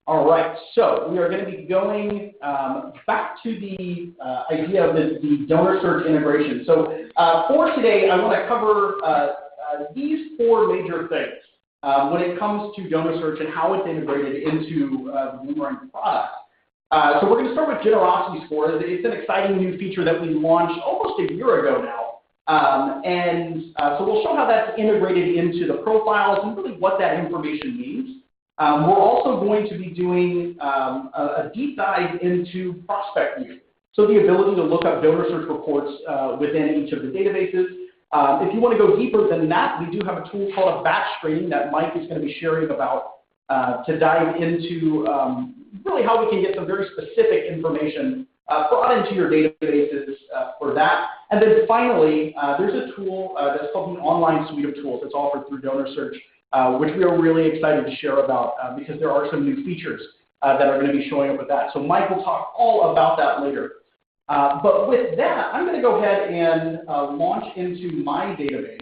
All right, so we are going to be going back to the idea of the donor search integration. So for today, I want to cover these four major things when it comes to donor search and how it's integrated into the Bloomerang product. So we're going to start with generosity score. It's an exciting new feature that we launched almost a year ago now. So we'll show how that's integrated into the profiles and really what that information means. We're also going to be doing a deep dive into prospect view. So the ability to look up donor search reports within each of the databases. If you want to go deeper than that, we do have a tool called a batch screening that Mike is going to be sharing about to dive into really how we can get some very specific information brought into your databases for that. And then finally, there's a tool that's called the online suite of tools that's offered through DonorSearch, which we are really excited to share about because there are some new features that are going to be showing up with that. So Mike will talk all about that later. But with that, I'm going to go ahead and launch into my database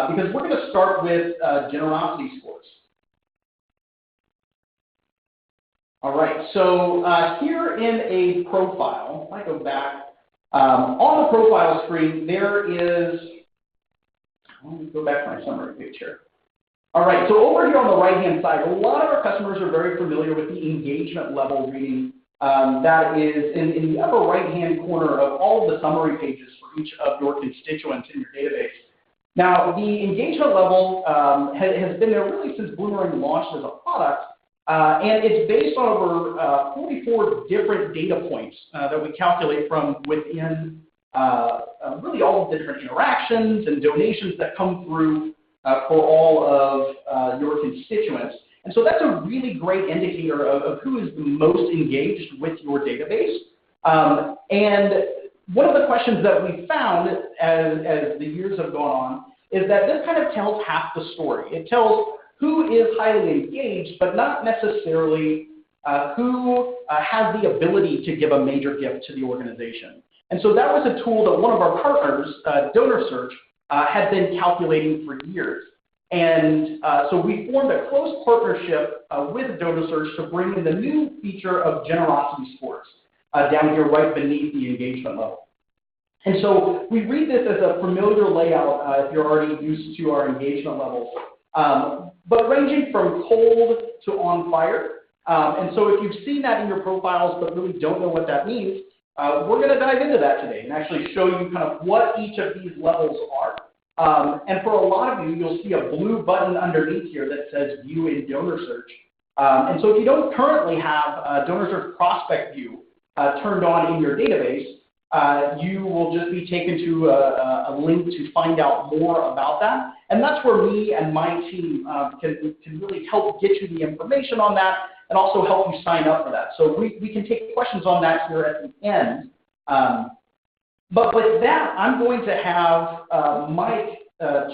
because we're going to start with generosity scores. All right, so here in a profile, if I go back, on the profile screen, there is, let me go back to my summary page here. All right, so over here on the right-hand side, a lot of our customers are very familiar with the engagement level reading that is in the upper right-hand corner of all of the summary pages for each of your constituents in your database. Now, the engagement level has been there really since Bloomerang launched as a product, and it's based on over 44 different data points that we calculate from within really all of the different interactions and donations that come through for all of your constituents. And so that's a really great indicator of who is the most engaged with your database. And one of the questions that we found as the years have gone on is that this kind of tells half the story. It tells who is highly engaged, but not necessarily who has the ability to give a major gift to the organization. And so that was a tool that one of our partners, DonorSearch, had been calculating for years. And so we formed a close partnership with DonorSearch to bring in the new feature of generosity scores down here right beneath the engagement level. And so we read this as a familiar layout if you're already used to our engagement levels, but ranging from cold to on fire. And so if you've seen that in your profiles but really don't know what that means, we're going to dive into that today and actually show you kind of what each of these levels are. And for a lot of you, you'll see a blue button underneath here that says View in DonorSearch. And so if you don't currently have DonorSearch Prospect View turned on in your database, you will just be taken to a link to find out more about that. And that's where me and my team can really help get you the information on that and also help you sign up for that. So we can take questions on that here at the end. But with that, I'm going to have Mike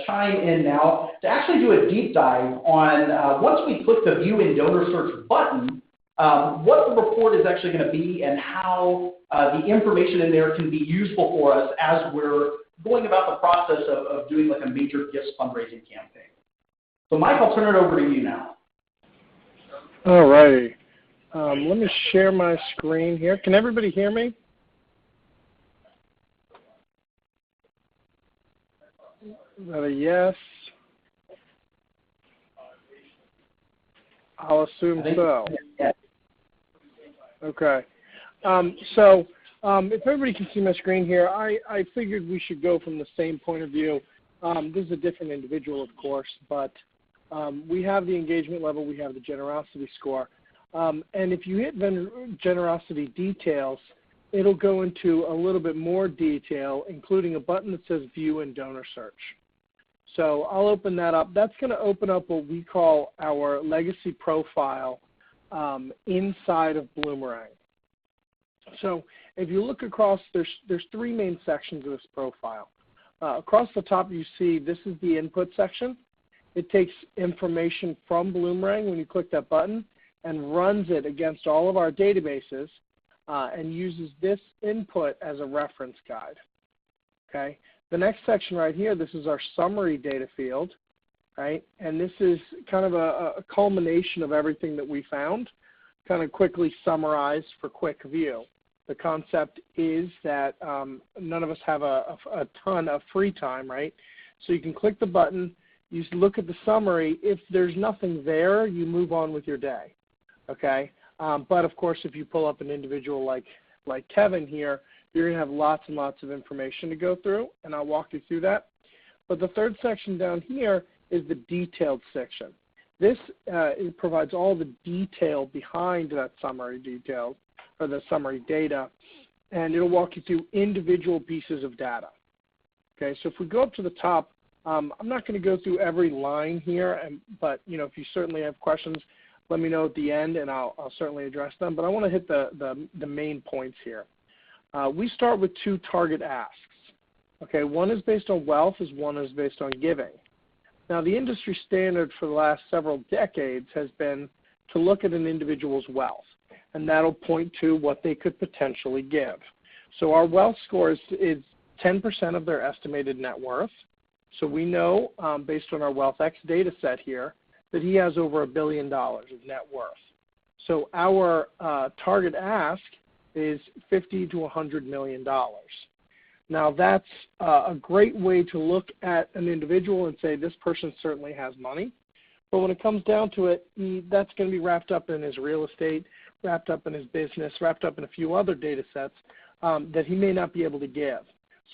chime in now to actually do a deep dive on once we click the View in DonorSearch button, what the report is actually going to be and how the information in there can be useful for us as we're going about the process of doing like a major gifts fundraising campaign. So Mike, I'll turn it over to you now. All righty. Let me share my screen here. Can everybody hear me? Is that a yes? I'll assume so. Okay. If everybody can see my screen here, I figured we should go from the same point of view. This is a different individual, of course, but we have the engagement level, we have the generosity score. And if you hit generosity details, it'll go into a little bit more detail, including a button that says View in DonorSearch. So I'll open that up. That's going to open up what we call our legacy profile inside of Bloomerang. So if you look across, there's three main sections of this profile. Across the top, you see this is the input section. It takes information from Bloomerang when you click that button and runs it against all of our databases and uses this input as a reference guide. Okay. The next section right here, this is our summary data field, right? And this is kind of a culmination of everything that we found. kind of quickly summarize for quick view. The concept is that none of us have a ton of free time, right? So you can click the button, you look at the summary. If there's nothing there, you move on with your day, okay? But of course, if you pull up an individual like Kevin here, you're going to have lots and lots of information to go through, and I'll walk you through that. But the third section down here is the detailed section. This it provides all the detail behind that summary detail, or the summary data, and it'll walk you through individual pieces of data. Okay, so if we go up to the top, I'm not going to go through every line here, but if you certainly have questions, let me know at the end, and I'll certainly address them. But I want to hit the main points here. We start with 2 target asks. Okay, one is based on wealth, one is based on giving. Now, the industry standard for the last several decades has been to look at an individual's wealth, and that'll point to what they could potentially give. So our wealth score is 10% of their estimated net worth. So we know, based on our WealthX data set here, that he has over $1 billion of net worth. So our target ask is $50 to $100 million. Now, that's a great way to look at an individual and say this person certainly has money. But when it comes down to it, that's going to be wrapped up in his real estate, wrapped up in his business, wrapped up in a few other data sets that he may not be able to give.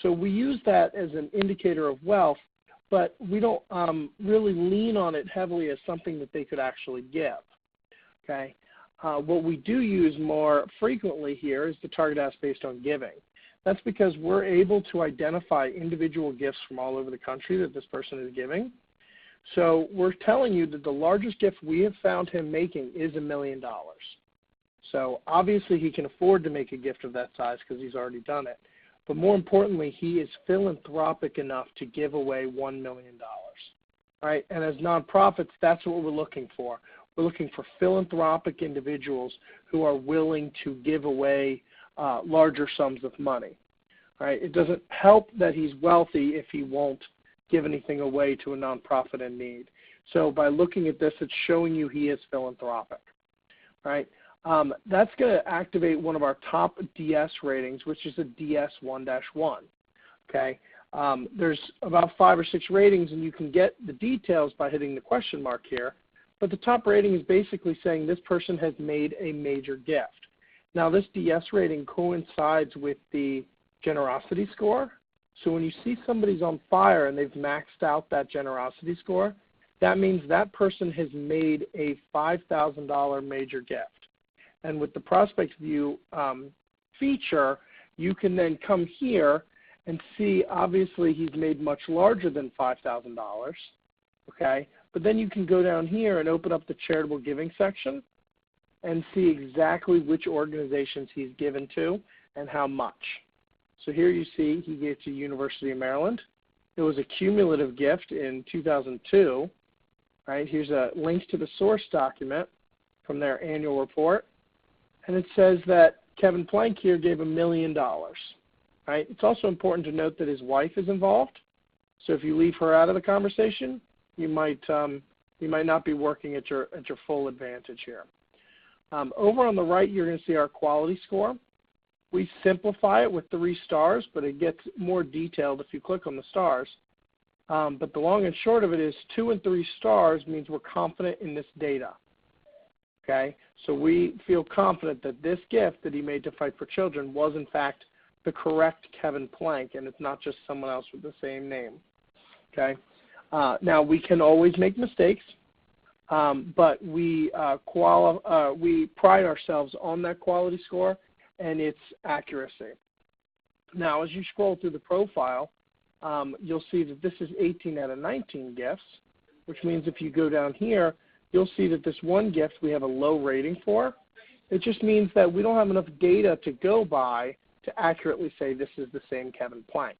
So we use that as an indicator of wealth, but we don't really lean on it heavily as something that they could actually give. Okay? What we do use more frequently here is the target ask based on giving. That's because we're able to identify individual gifts from all over the country that this person is giving. So we're telling you that the largest gift we have found him making is $1 million. So obviously he can afford to make a gift of that size because he's already done it. But more importantly, he is philanthropic enough to give away $1 million. All right? And as nonprofits, that's what we're looking for. We're looking for philanthropic individuals who are willing to give away larger sums of money. All right? It doesn't help that he's wealthy if he won't give anything away to a nonprofit in need. So by looking at this, it's showing you he is philanthropic. All right? That's going to activate one of our top DS ratings, which is a DS1-1. Okay? There's about 5 or 6 ratings, and you can get the details by hitting the question mark here. But the top rating is basically saying this person has made a major gift. Now, this DS rating coincides with the generosity score. So when you see somebody's on fire and they've maxed out that generosity score, that means that person has made a $5,000 major gift. And with the Prospect View feature, you can then come here and see, obviously, he's made much larger than $5,000, okay? But then you can go down here and open up the charitable giving section and see exactly which organizations he's given to and how much. So here you see he gave to University of Maryland. It was a cumulative gift in 2002. Right? Here's a link to the source document from their annual report. And it says that Kevin Plank here gave $1 million. Right? It's also important to note that his wife is involved. So if you leave her out of the conversation, you might not be working at your full advantage here. Over on the right, you're going to see our quality score. We simplify it with 3 stars, but it gets more detailed if you click on the stars. But the long and short of it is 2 and 3 stars means we're confident in this data. Okay? So we feel confident that this gift that he made to Fight for Children was, in fact, the correct Kevin Plank, and it's not just someone else with the same name. Okay? Now, we can always make mistakes, but we pride ourselves on that quality score and its accuracy. Now, as you scroll through the profile, you'll see that this is 18 out of 19 gifts, which means if you go down here, you'll see that this one gift we have a low rating for. It just means that we don't have enough data to go by to accurately say this is the same Kevin Plank.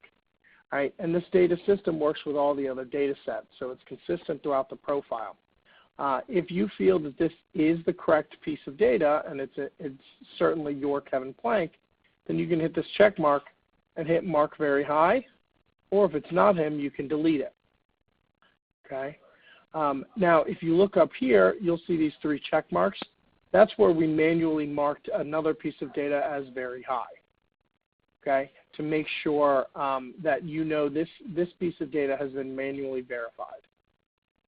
Right? And this data system works with all the other data sets, so it's consistent throughout the profile. If you feel that this is the correct piece of data, and it's certainly your Kevin Plank, then you can hit this check mark and hit mark very high, or if it's not him, you can delete it. Okay? Now, if you look up here, you'll see these 3 check marks. that's where we manually marked another piece of data as very high, okay, to make sure that you know this piece of data has been manually verified,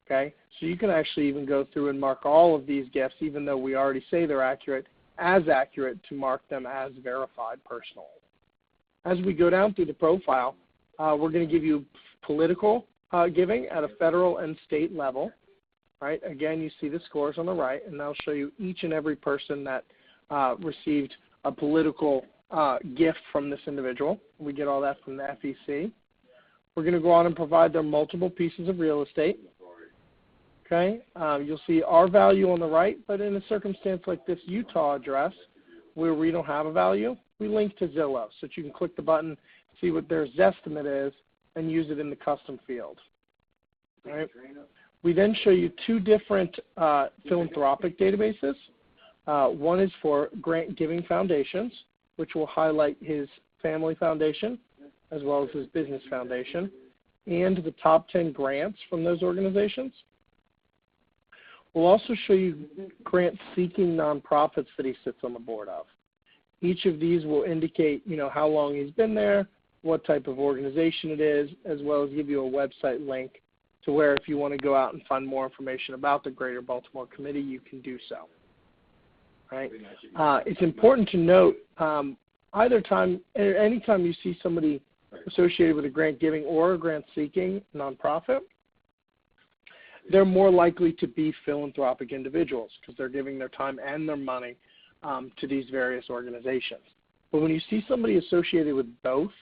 okay? So you can actually even go through and mark all of these gifts, even though we already say they're accurate, as accurate to mark them as verified personally. As we go down through the profile, we're going to give you political giving at a federal and state level. Right? Again, you see the scores on the right, and I'll show you each and every person that received a political gift from this individual. We get all that from the FEC. We're going to go on and provide them multiple pieces of real estate. Okay? You'll see our value on the right, but in a circumstance like this Utah address, where we don't have a value, we link to Zillow, so that you can click the button, see what their Zestimate is, and use it in the custom field. All right? We then show you two different philanthropic databases. One is for grant giving foundations, which will highlight his family foundation as well as his business foundation, and the top 10 grants from those organizations. We'll also show you grant-seeking nonprofits that he sits on the board of. Each of these will indicate, how long he's been there, what type of organization it is, as well as give you a website link to where if you want to go out and find more information about the Greater Baltimore Committee, you can do so. Right? It's important to note anytime you see somebody associated with a grant giving or a grant seeking nonprofit, they're more likely to be philanthropic individuals because they're giving their time and their money to these various organizations. But when you see somebody associated with both,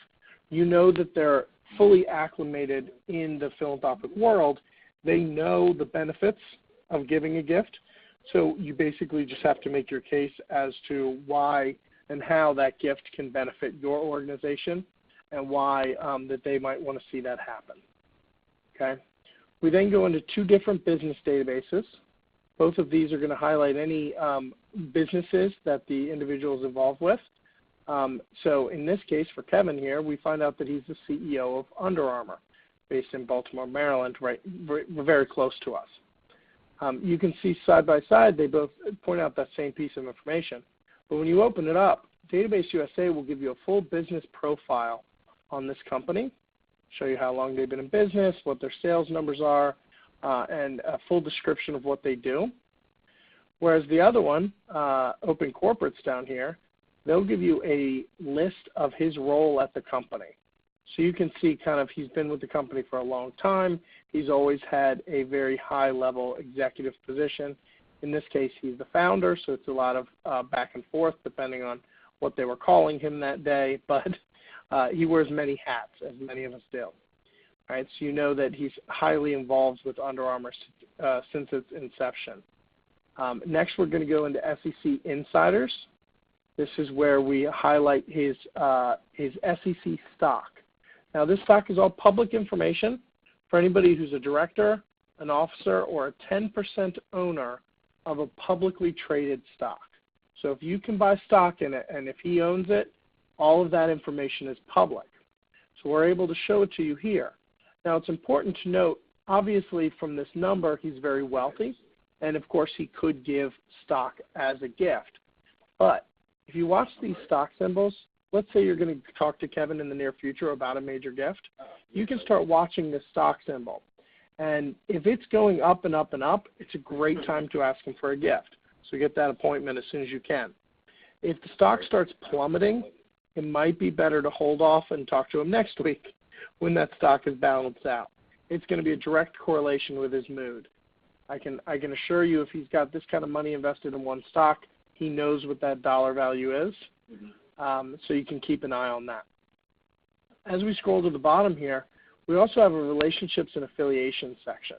you know that they're fully acclimated in the philanthropic world. They know the benefits of giving a gift. So you basically just have to make your case as to why and how that gift can benefit your organization and why that they might want to see that happen. Okay. We then go into two different business databases. Both of these are going to highlight any businesses that the individual is involved with. So in this case, for Kevin here, we find out that he's the CEO of Under Armour, based in Baltimore, Maryland, right, very close to us. You can see side by side, they both point out that same piece of information. But when you open it up, Database USA will give you a full business profile on this company, show you how long they've been in business, what their sales numbers are, and a full description of what they do. Whereas the other one, Open Corporates down here, they'll give you a list of his role at the company. So you can see kind of he's been with the company for a long time. He's always had a very high-level executive position. In this case, he's the founder, so it's a lot of back and forth depending on what they were calling him that day. But he wears many hats, as many of us do. All right, so you know that he's highly involved with Under Armour since its inception. Next, we're going to go into SEC Insiders. This is where we highlight his SEC stock. Now, this stock is all public information for anybody who's a director, an officer, or a 10% owner of a publicly traded stock. So if you can buy stock in it, and if he owns it, all of that information is public. So we're able to show it to you here. Now, it's important to note, obviously, from this number, he's very wealthy, and of course, he could give stock as a gift. But if you watch these stock symbols, let's say you're going to talk to Kevin in the near future about a major gift, you can start watching this stock symbol. And if it's going up and up and up, it's a great time to ask him for a gift. So get that appointment as soon as you can. If the stock starts plummeting, it might be better to hold off and talk to him next week when that stock is balanced out. It's going to be a direct correlation with his mood. I can assure you if he's got this kind of money invested in one stock, he knows what that dollar value is. So you can keep an eye on that. As we scroll to the bottom here, we also have a relationships and affiliations section.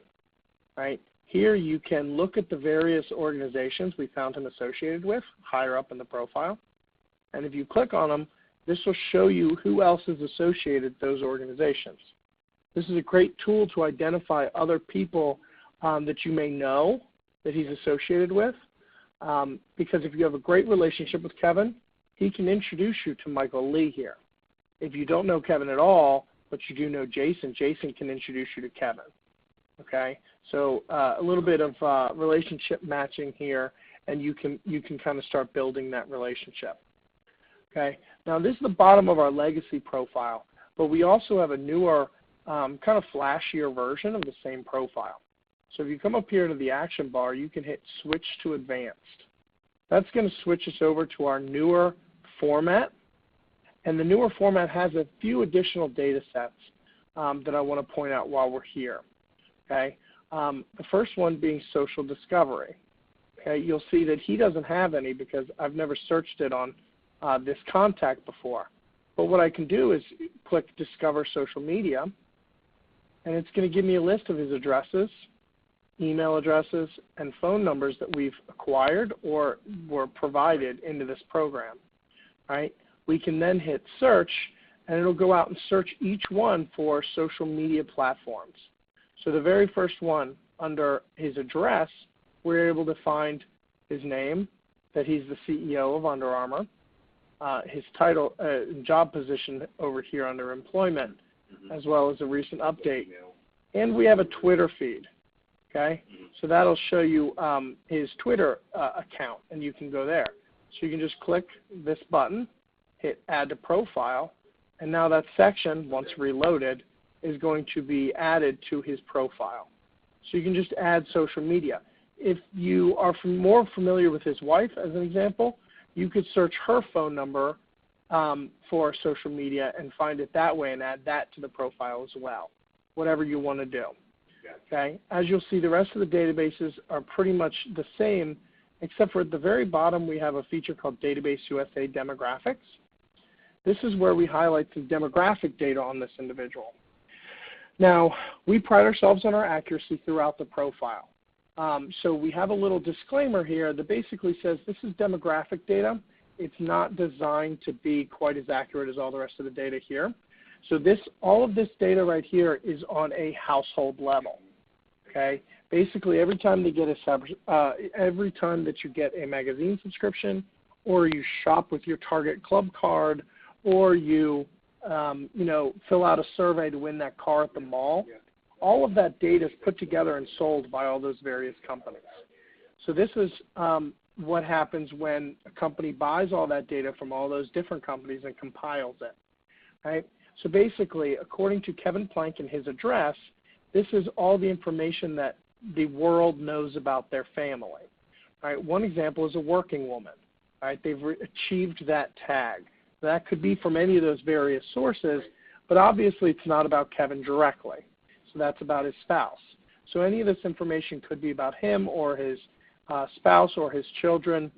Right? Here you can look at the various organizations we found him associated with higher up in the profile. And if you click on them, this will show you who else is associated with those organizations. This is a great tool to identify other people that you may know that he's associated with. Because if you have a great relationship with Kevin, he can introduce you to Michael Lee here. If you don't know Kevin at all, but you do know Jason, Jason can introduce you to Kevin. Okay? So a little bit of relationship matching here, and you can kind of start building that relationship. Okay. Now this is the bottom of our legacy profile, but we also have a newer kind of flashier version of the same profile. So if you come up here to the action bar, you can hit switch to advanced. That's going to switch us over to our newer format, and the newer format has a few additional data sets that I want to point out while we're here. Okay, the first one being social discovery. Okay, you'll see that he doesn't have any because I've never searched it on this contact before. But what I can do is click Discover Social Media, and it's going to give me a list of his addresses, email addresses, and phone numbers that we've acquired or were provided into this program. Right? We can then hit search, and it'll go out and search each one for social media platforms. So the very first one, under his address, we're able to find his name, that he's the CEO of Under Armour, his title, job position over here under employment, as well as a recent update. And we have a Twitter feed. Okay, so that'll show you his Twitter account, and you can go there. So you can just click this button, hit Add to Profile, and now that section, once reloaded, is going to be added to his profile. So you can just add social media. If you are more familiar with his wife, as an example, you could search her phone number for social media and find it that way and add that to the profile as well, whatever you want to do. Okay. As you'll see, the rest of the databases are pretty much the same, except for at the very bottom we have a feature called Database USA Demographics. This is where we highlight some demographic data on this individual. Now, we pride ourselves on our accuracy throughout the profile. So we have a little disclaimer here that basically says this is demographic data. It's not designed to be quite as accurate as all the rest of the data here. So all of this data right here is on a household level. Okay. Basically, every time that you get a magazine subscription, or you shop with your Target Club card, or you fill out a survey to win that car at the mall, all of that data is put together and sold by all those various companies. So this is what happens when a company buys all that data from all those different companies and compiles it. Right? So basically, according to Kevin Plank and his address, this is all the information that the world knows about their family. Right? One example is a working woman. Right? They've achieved that tag. That could be from any of those various sources, but obviously it's not about Kevin directly. So that's about his spouse. So any of this information could be about him or his spouse or his children,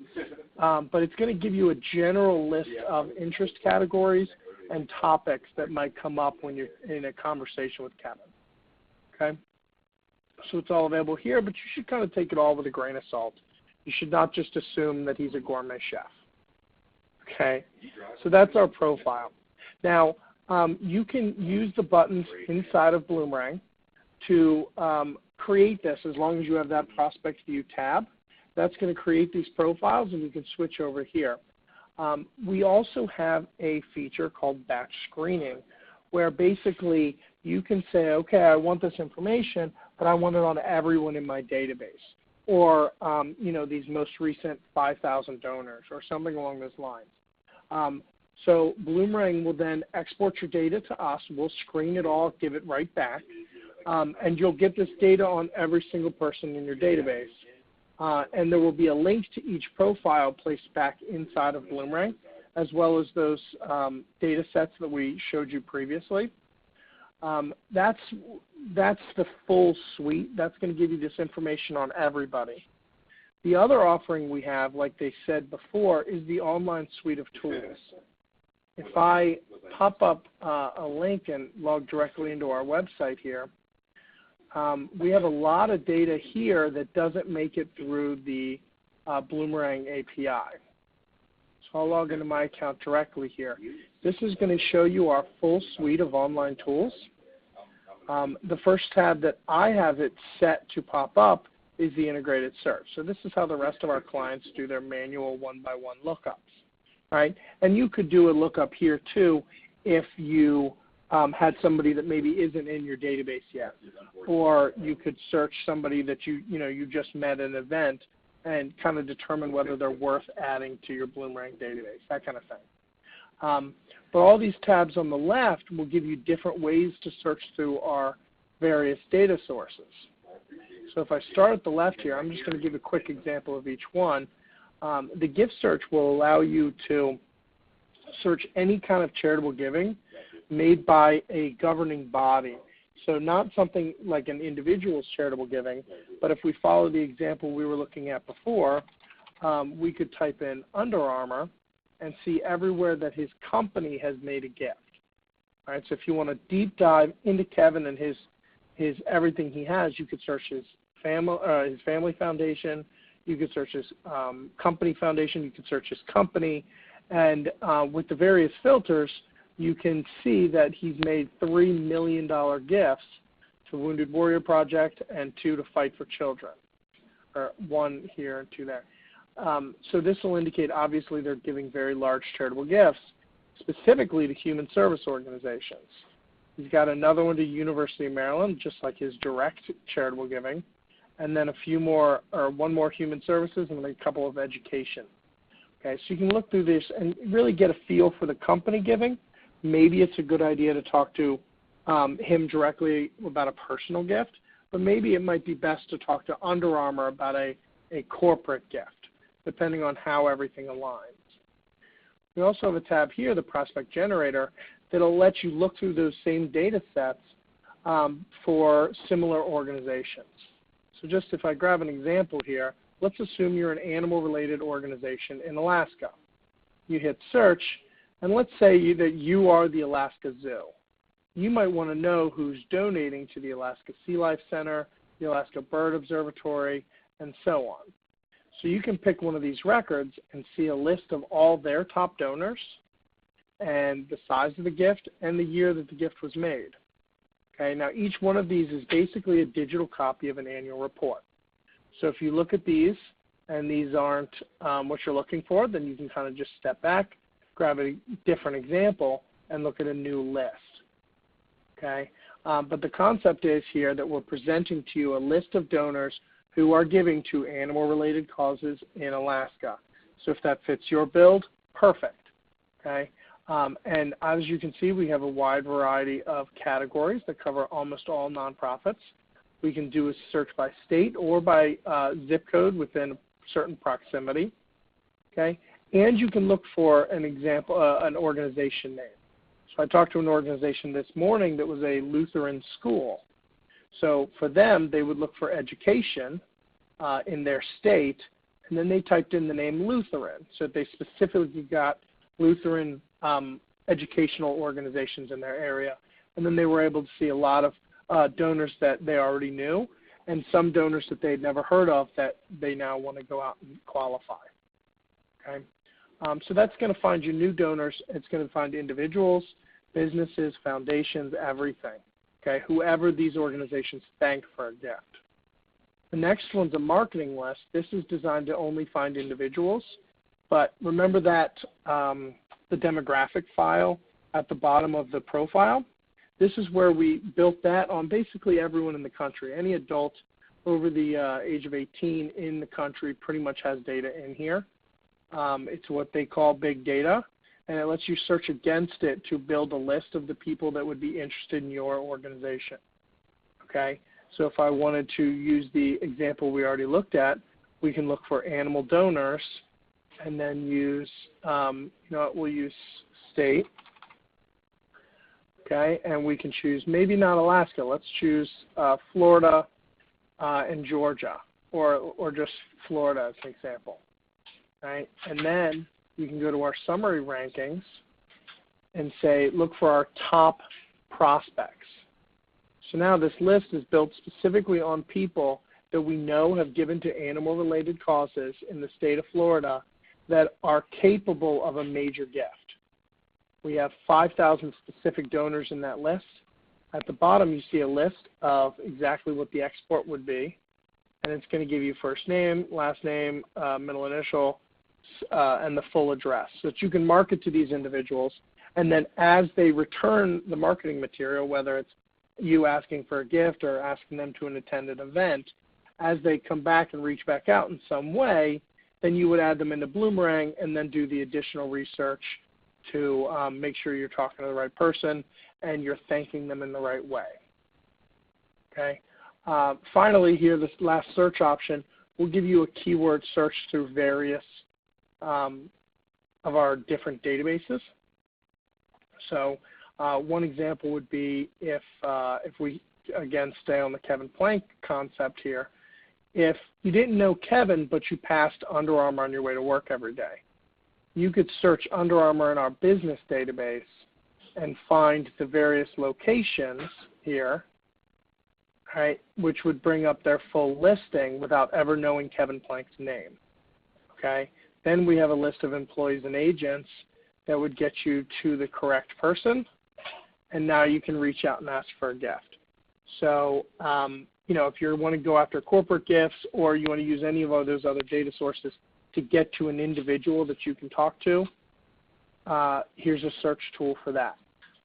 but it's going to give you a general list of interest categories and topics that might come up when you're in a conversation with Kevin. Okay? So it's all available here, but you should kind of take it all with a grain of salt. You should not just assume that he's a gourmet chef. Okay? So that's our profile. Now, you can use the buttons inside of Bloomerang to create this as long as you have that Prospect View tab. That's going to create these profiles, and you can switch over here. We also have a feature called batch screening, where basically you can say, okay, I want this information, but I want it on everyone in my database, or these most recent 5,000 donors, or something along those lines. So Bloomerang will then export your data to us. We'll screen it all, give it right back, and you'll get this data on every single person in your database. And there will be a link to each profile placed back inside of Bloomerang, as well as those data sets that we showed you previously. That's the full suite. That's going to give you this information on everybody. The other offering we have, like they said before, is the online suite of tools. If I pop up a link and log directly into our website here, we have a lot of data here that doesn't make it through the Bloomerang API. So I'll log into my account directly here. This is going to show you our full suite of online tools. The first tab that I have it set to pop up is the integrated search. So this is how the rest of our clients do their manual one-by-one lookups. Right? And you could do a lookup here too if you had somebody that maybe isn't in your database yet, or you could search somebody that you just met at an event and kind of determine whether they're worth adding to your Bloomerang database, that kind of thing. But all these tabs on the left will give you different ways to search through our various data sources. So if I start at the left here, I'm just going to give a quick example of each one. The gift search will allow you to search any kind of charitable giving made by a governing body. So not something like an individual's charitable giving, but if we follow the example we were looking at before, we could type in Under Armour and see everywhere that his company has made a gift. All right, so if you want to deep dive into Kevin and his everything he has, you could search his family foundation, you could search his company foundation, you could search his company, and with the various filters, you can see that he's made $3 million gifts to Wounded Warrior Project and 2 to Fight for Children, or 1 here and 2 there. So this will indicate, obviously, they're giving very large charitable gifts, specifically to human service organizations. He's got another one to University of Maryland, just like his direct charitable giving, and then a few more, or 1 more human services, and then a couple of education. Okay, so you can look through this and really get a feel for the company giving. Maybe it's a good idea to talk to him directly about a personal gift, but maybe it might be best to talk to Under Armour about a corporate gift, depending on how everything aligns. We also have a tab here, the Prospect Generator, that'll let you look through those same data sets for similar organizations. So just if I grab an example here, let's assume you're an animal-related organization in Alaska. You hit search, and let's say that you are the Alaska Zoo. You might want to know who's donating to the Alaska Sea Life Center, the Alaska Bird Observatory, and so on. So you can pick one of these records and see a list of all their top donors and the size of the gift and the year that the gift was made. Okay, now each one of these is basically a digital copy of an annual report. So if you look at these and these aren't what you're looking for, then you can kind of just step back, grab a different example, and look at a new list. Okay, but the concept is here that we're presenting to you a list of donors who are giving to animal-related causes in Alaska. So if that fits your build, perfect. Okay, and as you can see, we have a wide variety of categories that cover almost all nonprofits. We can do a search by state or by zip code within a certain proximity. Okay, and you can look for an example, an organization name. So I talked to an organization this morning that was a Lutheran school. So for them, they would look for education in their state, and then they typed in the name Lutheran. So they specifically got Lutheran educational organizations in their area. And then they were able to see a lot of donors that they already knew, and some donors that they had never heard of that they now want to go out and qualify. Okay? So that's going to find you new donors. It's going to find individuals, businesses, foundations, everything. Okay, whoever these organizations thank for a gift. The next one's a marketing list. This is designed to only find individuals, but remember that the demographic file at the bottom of the profile, this is where we built that on basically everyone in the country. Any adult over the age of 18 in the country pretty much has data in here. It's what they call big data, and it lets you search against it to build a list of the people that would be interested in your organization. Okay, so if I wanted to use the example we already looked at, we can look for animal donors and then use, we'll use state. Okay, and we can choose maybe not Alaska. Let's choose Florida and Georgia, or just Florida as an example. Right, and then you can go to our summary rankings and say, look for our top prospects. So now this list is built specifically on people that we know have given to animal-related causes in the state of Florida that are capable of a major gift. We have 5,000 specific donors in that list. At the bottom, you see a list of exactly what the export would be, and it's going to give you first name, last name, middle initial, and the full address, so that you can market to these individuals. And then as they return the marketing material, whether it's you asking for a gift or asking them to attend an event, As they come back and reach back out in some way, then you would add them into Bloomerang and then do the additional research to make sure you're talking to the right person and you're thanking them in the right way. Okay. Finally, here, this last search option will give you a keyword search through various of our different databases. So one example would be if we, again, stay on the Kevin Plank concept here, if you didn't know Kevin, but you passed Under Armour on your way to work every day, you could search Under Armour in our business database and find the various locations here, right, which would bring up their full listing without ever knowing Kevin Plank's name. Okay? Then we have a list of employees and agents that would get you to the correct person, and now you can reach out and ask for a gift. So, you know, if you want to go after corporate gifts or you want to use any of those other data sources to get to an individual that you can talk to, here's a search tool for that.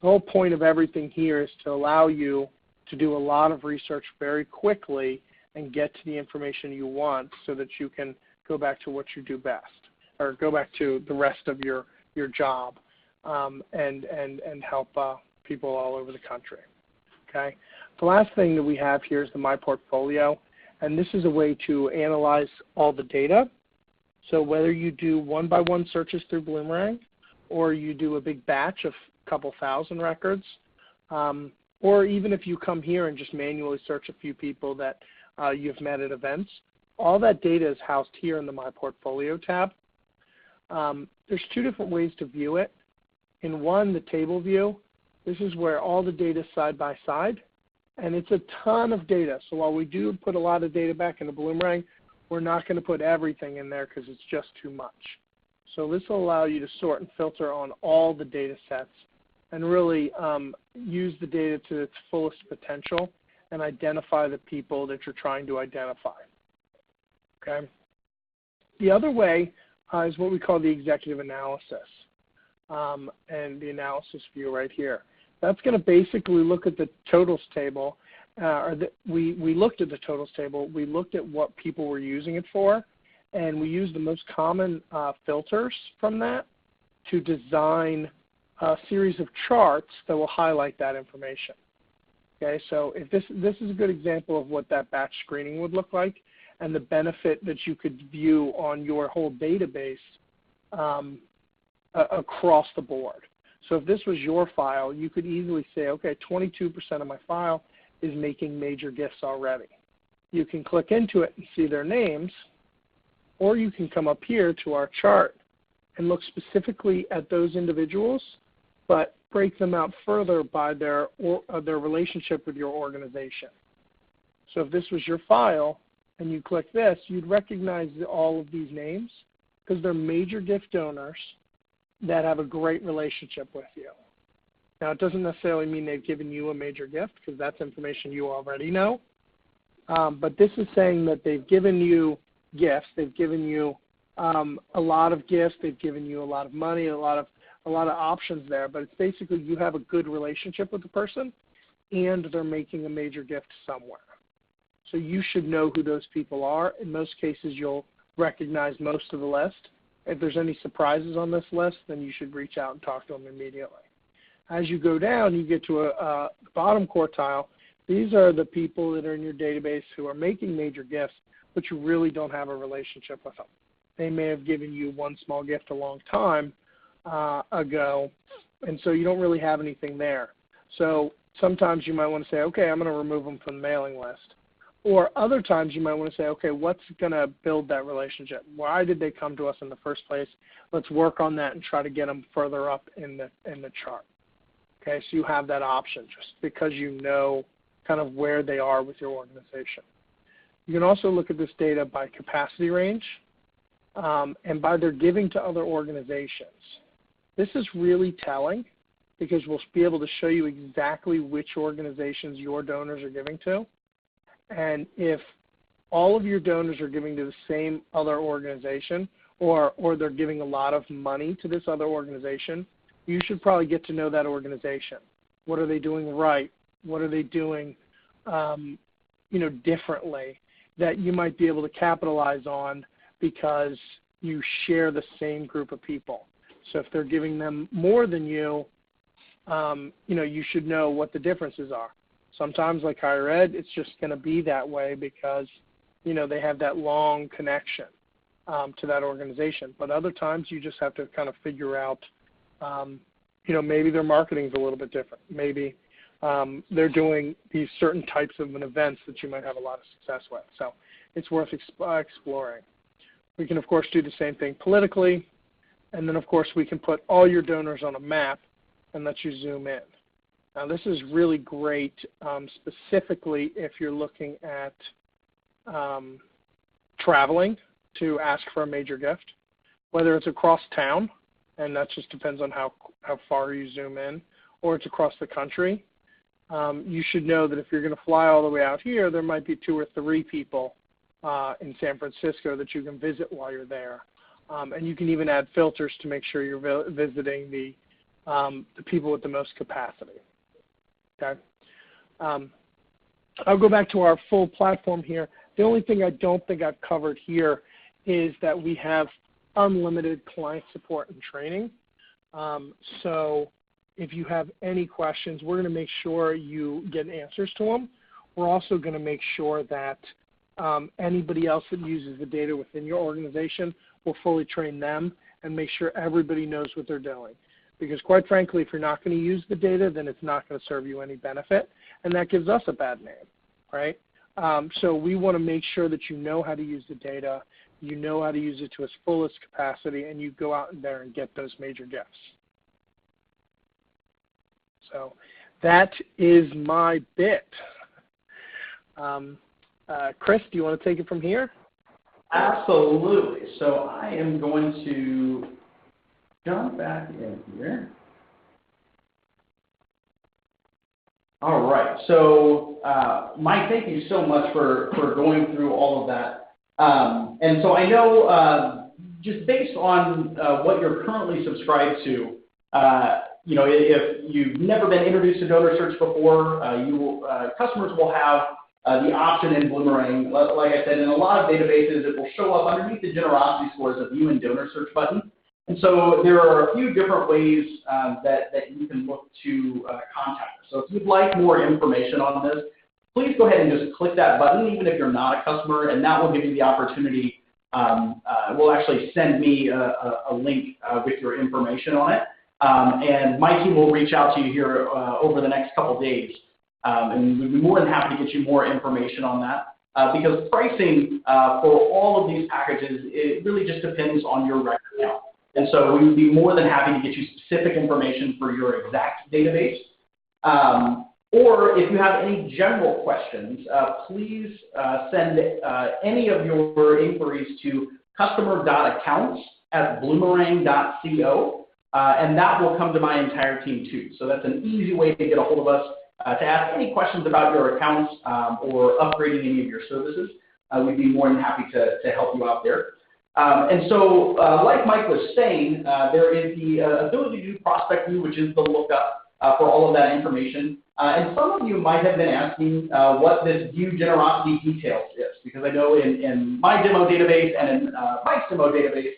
The whole point of everything here is to allow you to do a lot of research very quickly and get to the information you want so that you can go back to what you do best, or go back to the rest of your job and help people all over the country. Okay. The last thing that we have here is the My Portfolio, and this is a way to analyze all the data. So whether you do one-by-one searches through Bloomerang, or you do a big batch of a couple thousand records, or even if you come here and just manually search a few people that you've met at events, all that data is housed here in the My Portfolio tab. There's two different ways to view it. In one, the table view, this is where all the data is side by side, and it's a ton of data. So while we do put a lot of data back into Bloomerang, we're not going to put everything in there because it's just too much. So this will allow you to sort and filter on all the data sets and really use the data to its fullest potential and identify the people that you're trying to identify. Okay. The other way is what we call the executive analysis, and the analysis view right here. That's going to basically look at the totals table. We looked at the totals table. We looked at what people were using it for, and we used the most common filters from that to design a series of charts that will highlight that information. Okay, so if this is a good example of what that batch screening would look like, and the benefit that you could view on your whole database across the board. So if this was your file, you could easily say, okay, 22% of my file is making major gifts already. You can click into it and see their names, or you can come up here to our chart and look specifically at those individuals, but break them out further by their relationship with your organization. So if this was your file and you click this, you'd recognize all of these names because they're major gift donors that have a great relationship with you. Now, it doesn't necessarily mean they've given you a major gift because that's information you already know. But this is saying that they've given you gifts. They've given you a lot of gifts. They've given you a lot of money, a lot of options there. But it's basically you have a good relationship with the person, and they're making a major gift somewhere. So you should know who those people are. In most cases, you'll recognize most of the list. If there's any surprises on this list, then you should reach out and talk to them immediately. As you go down, you get to a bottom quartile. These are the people that are in your database who are making major gifts, but you really don't have a relationship with them. They may have given you one small gift a long time ago, and so you don't really have anything there. So sometimes you might want to say, okay, I'm going to remove them from the mailing list. Or other times you might want to say, okay, what's going to build that relationship? Why did they come to us in the first place? Let's work on that and try to get them further up in the chart. Okay, so you have that option just because you know kind of where they are with your organization. You can also look at this data by capacity range and by their giving to other organizations. This is really telling because we'll be able to show you exactly which organizations your donors are giving to. And if all of your donors are giving to the same other organization or they're giving a lot of money to this other organization, you should probably get to know that organization. What are they doing right? What are they doing differently? that you might be able to capitalize on because you share the same group of people. So if they're giving them more than you, you should know what the differences are. Sometimes, like higher ed, it's just going to be that way because, they have that long connection to that organization. But other times you just have to kind of figure out, maybe their marketing's a little bit different. Maybe they're doing these certain types of events that you might have a lot of success with. So it's worth exploring. We can, of course, do the same thing politically. And then, of course, we can put all your donors on a map and let you zoom in. Now, this is really great, specifically if you're looking at traveling to ask for a major gift, whether it's across town, and that just depends on how far you zoom in, or it's across the country. You should know that if you're going to fly all the way out here, there might be 2 or 3 people in San Francisco that you can visit while you're there. And you can even add filters to make sure you're visiting the people with the most capacity. Okay. I'll go back to our full platform here. The only thing I don't think I've covered here is that we have unlimited client support and training. So if you have any questions, we're going to make sure you get answers to them. We're also going to make sure that anybody else that uses the data within your organization will fully train them and make sure everybody knows what they're doing. Because quite frankly, if you're not going to use the data, then it's not going to serve you any benefit, and that gives us a bad name, right? So we want to make sure that you know how to use the data, you know how to use it to its fullest capacity, and you go out there and get those major gifts. So that is my bit. Chris, do you want to take it from here? Absolutely. So I am going to jump back in here. All right. So, Mike, thank you so much for going through all of that. And so I know just based on what you're currently subscribed to, if you've never been introduced to DonorSearch before, customers will have the option in Bloomerang. Like I said, in a lot of databases, it will show up underneath the generosity scores of View and DonorSearch button. And so there are a few different ways that you can look to contact us. So if you'd like more information on this, please go ahead and just click that button, even if you're not a customer, and that will give you the opportunity. We'll actually send me a link with your information on it. And my team will reach out to you here over the next couple days. And we'd be more than happy to get you more information on that. Because pricing for all of these packages, it really just depends on your record count. And so we would be more than happy to get you specific information for your exact database. Or if you have any general questions, please send any of your inquiries to customer.accounts@bloomerang.co, and that will come to my entire team too. So that's an easy way to get a hold of us to ask any questions about your accounts or upgrading any of your services. We'd be more than happy to help you out there. And so, like Mike was saying, there is the ability to do prospect view, which is the lookup for all of that information. And some of you might have been asking what this view generosity details is, because I know in my demo database and in Mike's demo database,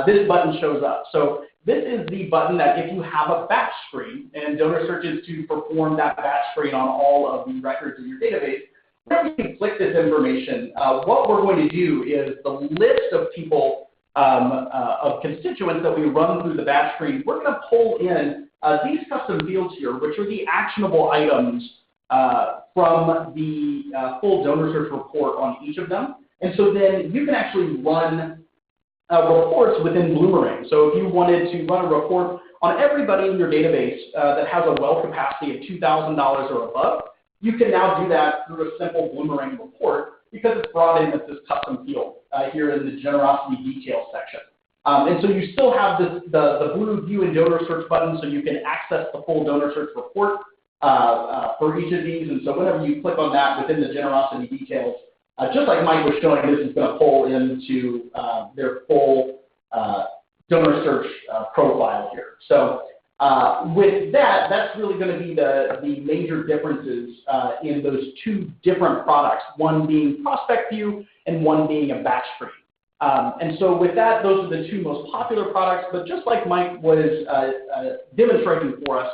this button shows up. So this is the button that if you have a batch screen, and DonorSearch is to perform that batch screen on all of the records in your database, whenever you click this information, what we're going to do is the list of people, of constituents that we run through the batch screen, we're going to pull in these custom fields here, which are the actionable items from the full DonorSearch report on each of them. And so then you can actually run reports within Bloomerang. So if you wanted to run a report on everybody in your database that has a well capacity of $2,000 or above, you can now do that through a simple Bloomerang report because it's brought in as this custom field here in the generosity details section. And so you still have this, the blue View and DonorSearch button, so you can access the full DonorSearch report for each of these. And so whenever you click on that within the generosity details, just like Mike was showing, this is going to pull into their full DonorSearch profile here. So With that, that's really going to be the major differences in those two different products, one being Prospect View and one being a batch screen. And so with that, those are the two most popular products, but just like Mike was demonstrating for us,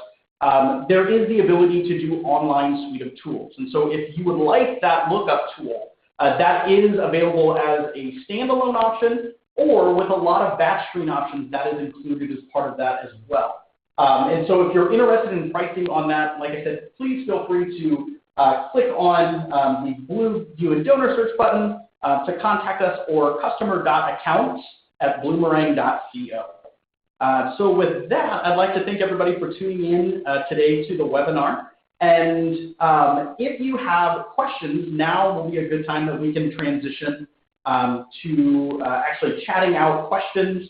there is the ability to do online suite of tools. And so if you would like that lookup tool, that is available as a standalone option, or with a lot of batch screen options, that is included as part of that as well. And so if you're interested in pricing on that, like I said, please feel free to click on the blue View and Donor Search button to contact us, or customer.accounts@bloomerang.co. So with that, I'd like to thank everybody for tuning in today to the webinar. And if you have questions, now will be a good time that we can transition to actually chatting out questions.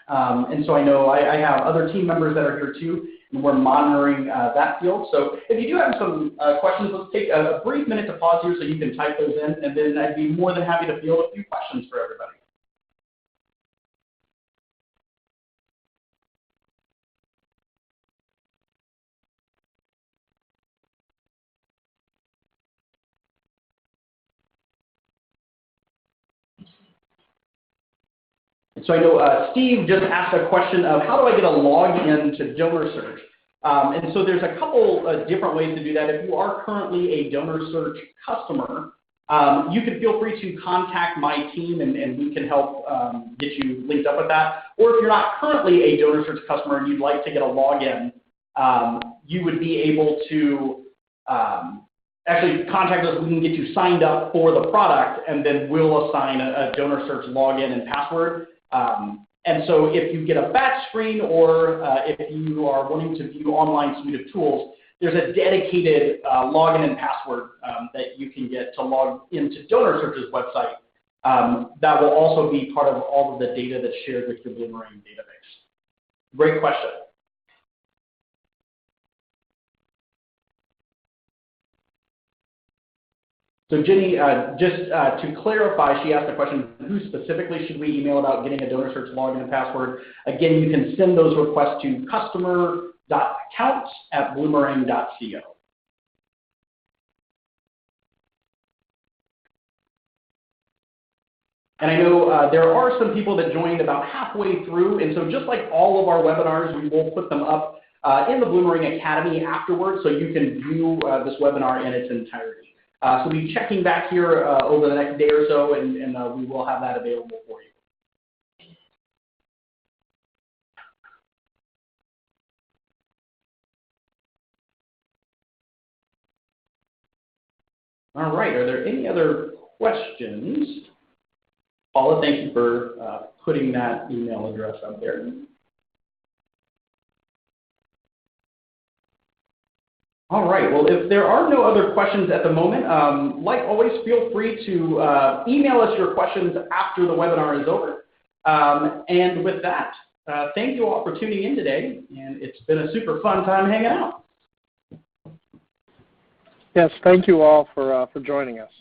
And so I know I have other team members that are here too, and we're monitoring that field. So if you do have some questions, let's take a brief minute to pause here so you can type those in, and then I'd be more than happy to field a few questions for everybody. So I know Steve just asked a question of how do I get a login to DonorSearch? And so there's a couple different ways to do that. If you are currently a DonorSearch customer, you can feel free to contact my team and we can help get you linked up with that. Or if you're not currently a DonorSearch customer and you'd like to get a login, you would be able to actually contact us. We can get you signed up for the product, and then we'll assign a DonorSearch login and password. And so if you get a batch screen, or if you are wanting to view online suite of tools, there's a dedicated login and password that you can get to log into DonorSearch's website. That will also be part of all of the data that's shared with your Bloomerang database. Great question. So Jenny, just to clarify, she asked the question, who specifically should we email about getting a DonorSearch login and password? Again, you can send those requests to customer.accounts@bloomerang.co. And I know there are some people that joined about halfway through, and so just like all of our webinars, we will put them up in the Bloomerang Academy afterwards, so you can view this webinar in its entirety. So we'll be checking back here over the next day or so, and we will have that available for you. All right, are there any other questions? Paula, thank you for putting that email address up there. All right, well, if there are no other questions at the moment, like always, feel free to email us your questions after the webinar is over. And with that, thank you all for tuning in today, and it's been a super fun time hanging out. Yes, thank you all for joining us.